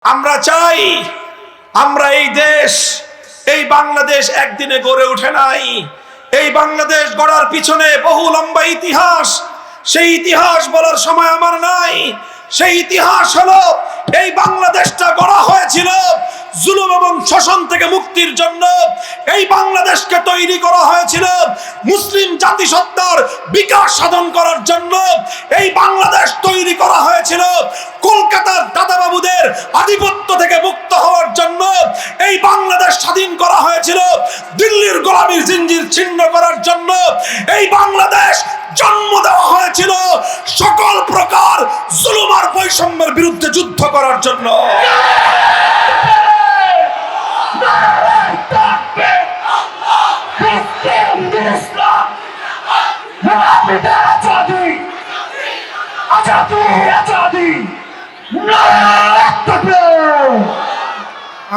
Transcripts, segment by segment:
আমরা চাই আমরা এই দেশ এই বাংলাদেশ একদিনে গড়ে ওঠে নাই। এই বাংলাদেশ গড়ার পিছনে বহু লম্বা ইতিহাস। সেই ইতিহাস বলার সময় আমার নাই। সেই ইতিহাস হলো এই বাংলাদেশটা গড়া হয়েছিল জুলুম এবং শোষণ থেকে মুক্তির জন্য। এই বাংলাদেশকে তৈরি করা হয়েছিল মুসলিম জাতিসত্তার বিকাশ সাধন করার জন্য। এই বাংলাদেশ তৈরি করা হয়েছিল কলকাতার দাদাবাবুদের আধিপত্য থেকে মুক্ত হওয়ার জন্য। এই বাংলাদেশ স্বাধীন করা হয়েছিল দিল্লির গোলামীর জিঞ্জির ছিন্ন করার জন্য। এই বাংলাদেশ জন্ম দেওয়া হয়েছিল সকল প্রকার জুলুম আর বৈষম্যের বিরুদ্ধে যুদ্ধ করার জন্য।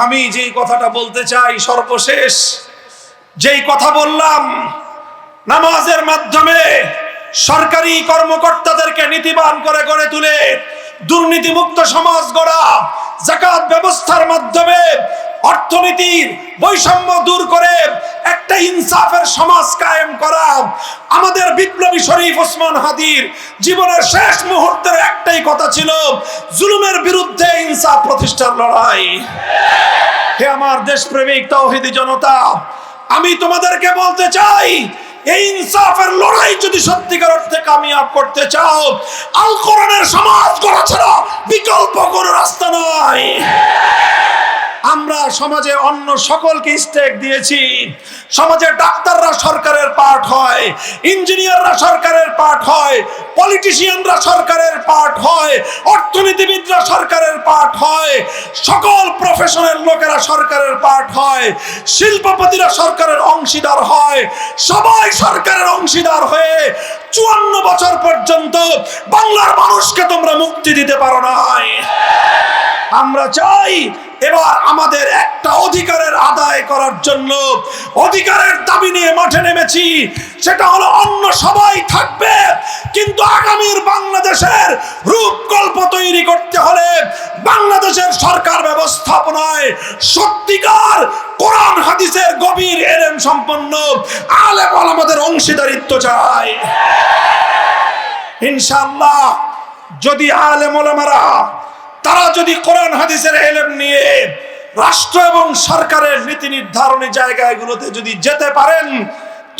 আমি যেই কথাটা বলতে চাই, সর্বশেষ যেই কথা বললাম, নামাজের মাধ্যমে সরকারি কর্মকর্তাদেরকে নীতিবান করে গড়ে তুলে দুর্নীতিমুক্ত সমাজ গড়া, যাকাত ব্যবস্থার মাধ্যমে অর্থনীতির বৈষম্য দূর করে একটা ইনসাফের সমাজ কায়েম করা। আমাদের বিপ্লবী শরীফ ওসমান হাদির জীবনের শেষ মুহূর্তের একটাই কথা ছিল, জুলুমের বিরুদ্ধে ইনসাফ প্রতিষ্ঠার লড়াই। হে আমার দেশপ্রেমিক তাওহীদি জনতা, আমি তোমাদেরকে বলতে চাই, এই ইনসাফের লড়াই যদি সত্যিকার অর্থে কামিয়াব করতে চাও, আল কোরআনের সমাজ গড়া ছাড়া বিকল্প কোনো রাস্তা নাই। আমরা সমাজে অন্য সকলকে স্টেক দিয়েছি। সমাজে ডাক্তাররা সরকারের পার্ট হয়, ইঞ্জিনিয়াররা সরকারের পার্ট হয়, পলিটিশিয়ানরা সরকারের পার্ট হয়, অর্থনীতিবিদরা সরকারের পার্ট হয়, সকল প্রফেশনের লোকেরা সরকারের পার্ট হয়, শিল্পপতিরা সরকারের অংশীদার হয়। সবাই সরকারের অংশীদার হয়ে 54 বছর পর্যন্ত বাংলার মানুষকে তোমরা মুক্তি দিতে পারো নাই। আমরা চাই এবার আমাদের একটা অধিকারের আদায় করার জন্য অধিকারের দাবি নিয়ে মাঠে নেমেছি। সেটা হলো অন্য সবাই থাকবে, কিন্তু আগামীর বাংলাদেশের রূপকল্প তৈরি করতে হলে বাংলাদেশের সরকার ব্যবস্থাপনায় সত্যিকার কোরআন হাদিসের গভীর এলেম সম্পন্ন আলেম ওলামাদের অংশীদারিত্ব চাই। ইনশাআল্লাহ যদি আলেম ওলামারা তারা যদি কোরআন হাদিসের এলেম নিয়ে রাষ্ট্র এবং সরকারের নীতি নির্ধারণী জায়গাগুলোতে যদি যেতে পারেন,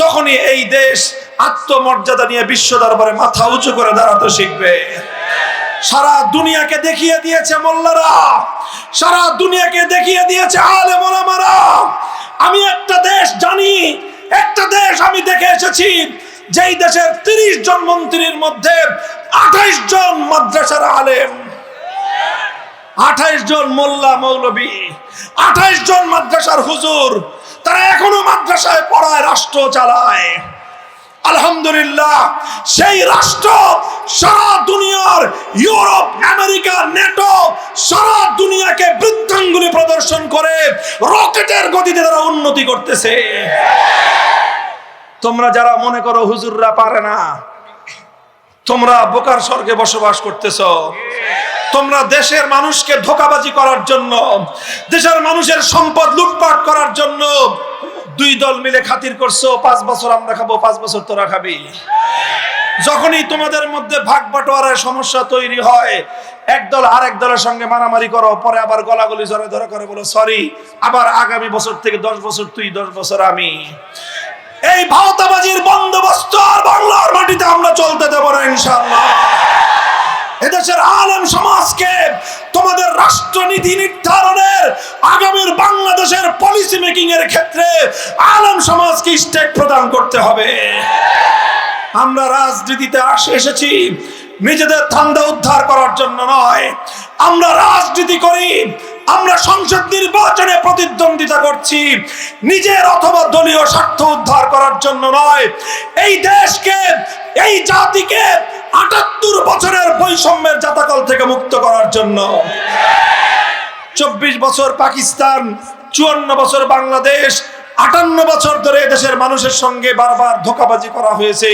তখনই এই দেশ আত্মমর্যাদা নিয়ে বিশ্ব দরবারে মাথা উঁচু করে দাঁড়াতে শিখবে। সারা দুনিয়াকে দেখিয়ে দিয়েছে মোল্লারা, সারা দুনিয়াকে দেখিয়ে দিয়েছে আলেম ওলামারা। আমি একটা দেশ জানি, একটা দেশ আমি দেখে এসেছি, যেই দেশের 30 জন মন্ত্রীর মধ্যে 28 জন মাদ্রাসার আলেম, 28 জন মোল্লা মৌলবী, 28 জন মাদ্রাসার হুজুর। তারা এখনো মাদ্রাসায় পড়ায়, রাষ্ট্র চালায়। আলহামদুলিল্লাহ, সেই রাষ্ট্র সারা দুনিয়ার ইউরোপ, আমেরিকা, নেটো সারা দুনিয়াকে বৃদ্ধাঙ্গুলি প্রদর্শন করে রকেটের গতিতে তারা উন্নতি করতেছে। তোমরা যারা মনে করো হুজুররা পারে না, তোমরা বোকার স্বর্গে বসবাস করতেছো। তোমরা দেশের মানুষকে ধোঁকাবাজি করার জন্য, দেশের মানুষের সম্পদ লুটপাট করার জন্য 2 দল মিলে খাতির করছো, 5 বছর আমরা খাবো, 5 বছর তোরা খাবি। যখনই তোমাদের মধ্যে ভাগ বাটোয়ারার সমস্যা তৈরি হয়, এক দল আরেক দলের সঙ্গে মারামারি করো, পরে আবার গলাগলি জড়ে ধরে করে বলো সরি, আবার আগামী বছর থেকে 10 বছর তুই, 10 বছর আমি। এই ভাওতাবাজির বন্দোবস্ত আর বাংলার মাটিতে আমরা চলতে দেব না ইনশাআল্লাহ। এদেশের আলেম সমাজকে তোমাদের রাষ্ট্রনীতি নির্ধারণের, আগামীর বাংলাদেশের পলিসি মেকিং এর ক্ষেত্রে আলেম সমাজকে স্টেক প্রদান করতে হবে। আমরা রাজনীতিতে এসেছি নিজেদের ধান্দা উদ্ধার করার জন্য নয়। আমরা রাজনীতি করি, আমরা সংসদ নির্বাচনে প্রতিদ্বন্দ্বিতা করছি নিজের অথবা দলীয় স্বার্থ উদ্ধার করার জন্য নয়। এই দেশকে, এই জাতিকে 78 বছরের বৈষম্যের জাতাকল থেকে মুক্ত করার জন্য। 24 বছর পাকিস্তান, 54 বছর বাংলাদেশ, 58 বছর ধরে দেশের মানুষের সঙ্গে বারবার ধোঁকাবাজি করা হয়েছে,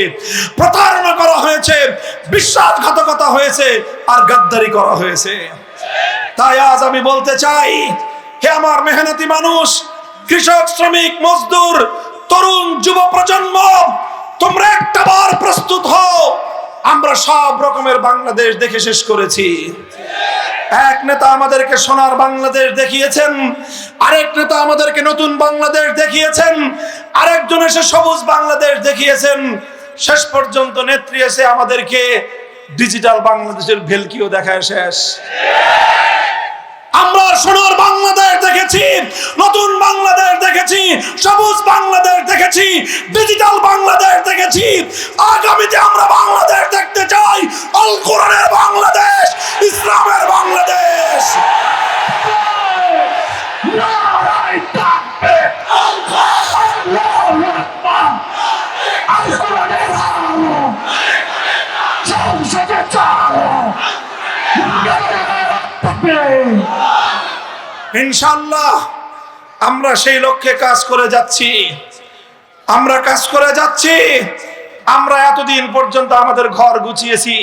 প্রতারণা করা হয়েছে, বিশ্বাসঘাতকতা হয়েছে আর গাদ্দারি করা হয়েছে। তাই আজ আমি বলতে চাই, হে আমার মেহনতি মানুষ, কৃষক, শ্রমিক, মজদুর, তরুণ, যুব প্রজন্ম, তোমরা একটাবার প্রস্তুত হও। আমরা সব রকমের বাংলাদেশ দেখে শেষ করেছি। এক নেতা আমাদেরকে সোনার বাংলাদেশ দেখিয়েছেন, আরেক নেতা আমাদেরকে নতুন বাংলাদেশ দেখিয়েছেন, আরেকজন এসে সবুজ বাংলাদেশ দেখিয়েছেন, শেষ পর্যন্ত নেত্রী এসে আমাদেরকে ডিজিটাল বাংলাদেশের ভেলকিও দেখায় শেষ। আমরা সোনার বাংলাদেশ দেখেছি, নতুন বাংলাদেশ দেখেছি, সবুজ বাংলাদেশ দেখেছি, ডিজিটাল বাংলাদেশ দেখেছি। আগামীতে আমরা বাংলাদেশ দেখতে চাই আল কোরআনের বাংলাদেশ, ইসলামের বাংলাদেশ। ইনশাআল্লাহ আমরা সেই লক্ষ্যে কাজ করে যাচ্ছি। আমরা এতদিন পর্যন্ত আমাদের ঘর গুছিয়েছি,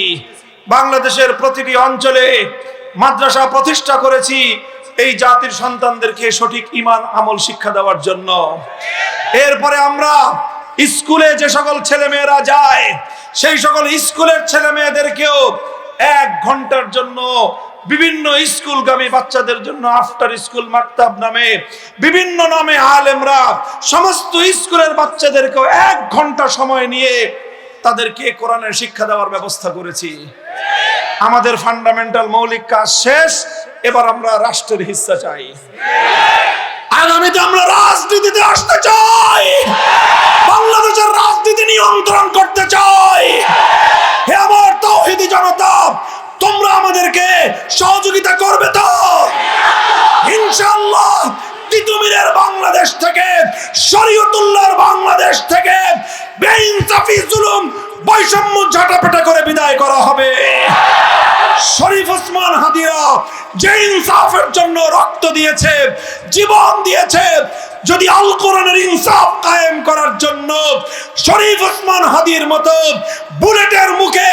বাংলাদেশের প্রতিটি অঞ্চলে মাদ্রাসা প্রতিষ্ঠা করেছি এই জাতির সন্তানদেরকে সঠিক ঈমান আমল শিক্ষা দেওয়ার জন্য। এরপরে আমরা স্কুলে যে সকল ছেলে মেয়েরা যায়, সেই সকল স্কুলের ছেলে মেয়েদেরকেও 1 ঘন্টার জন্য বিভিন্ন স্কুলগামী বাচ্চাদের জন্য আফটার স্কুল মাকতাব নামে বিভিন্ন নামে আলেমরা সমস্ত স্কুলের বাচ্চাদেরকেও 1 ঘন্টা সময় নিয়ে তাদেরকে কোরআনের শিক্ষা দেওয়ার ব্যবস্থা করেছি। আমাদের ফান্ডামেন্টাল মৌলিক কাজ শেষ, এবার আমরা রাষ্ট্রের হিস্সা চাই। আগামীতে আমরা রাজনীতিতে আসতে চাই, বাংলাদেশের রাজনীতি নিয়ন্ত্রণ করতে চাই। হে আমার তাওহীদি জনতা, তোমরা আমাদেরকে সহযোগিতা করবে তো? ইনশাআল্লাহ তিতুমিরের বাংলাদেশ থেকে, শরীয়তুল্লাহর বাংলাদেশ থেকে বেইনসাফি, জুলুম, বৈষম্য ঝাঁটাপেটা করে বিদায় করা হবে। শরীফ ওসমান হাদিরা যে ইনসাফের জন্য রক্ত দিয়েছে, জীবন দিয়েছে, যদি আল কোরআনের ইনসাফ কায়েম করার জন্য শরীফ ওসমান হাদির মতো বুলেটের মুখে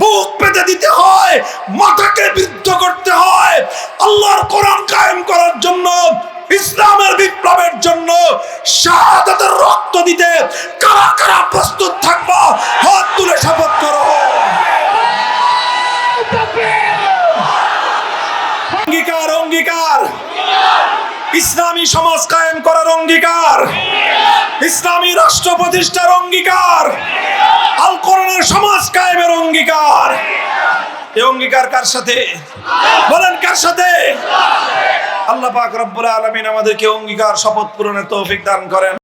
বুক পেতে দিতে হয়, মাথাকে বিদ্ধ করতে হয়, আল্লাহর কোরআন কায়েম করার জন্য, ইসলামের বিপ্লবের জন্য শাহাদাতের রক্ত দিতে কারা কারা প্রস্তুত থাকবা? হাত তুলে শপথ করো। অঙ্গীকার, অঙ্গীকার, ইসলামী সমাজ কায়েম করার অঙ্গীকার, ইসলামী রাষ্ট্র প্রতিষ্ঠার অঙ্গীকার, আল কোরআনের সমাজ কায়েমের অঙ্গীকার। এই অঙ্গীকার কার সাথে? বলেন কার সাথে? আল্লাহ পাক রব্বুল আলামিন আমাদেরকে অঙ্গীকার শপথ পূরণের তৌফিক দান করেন।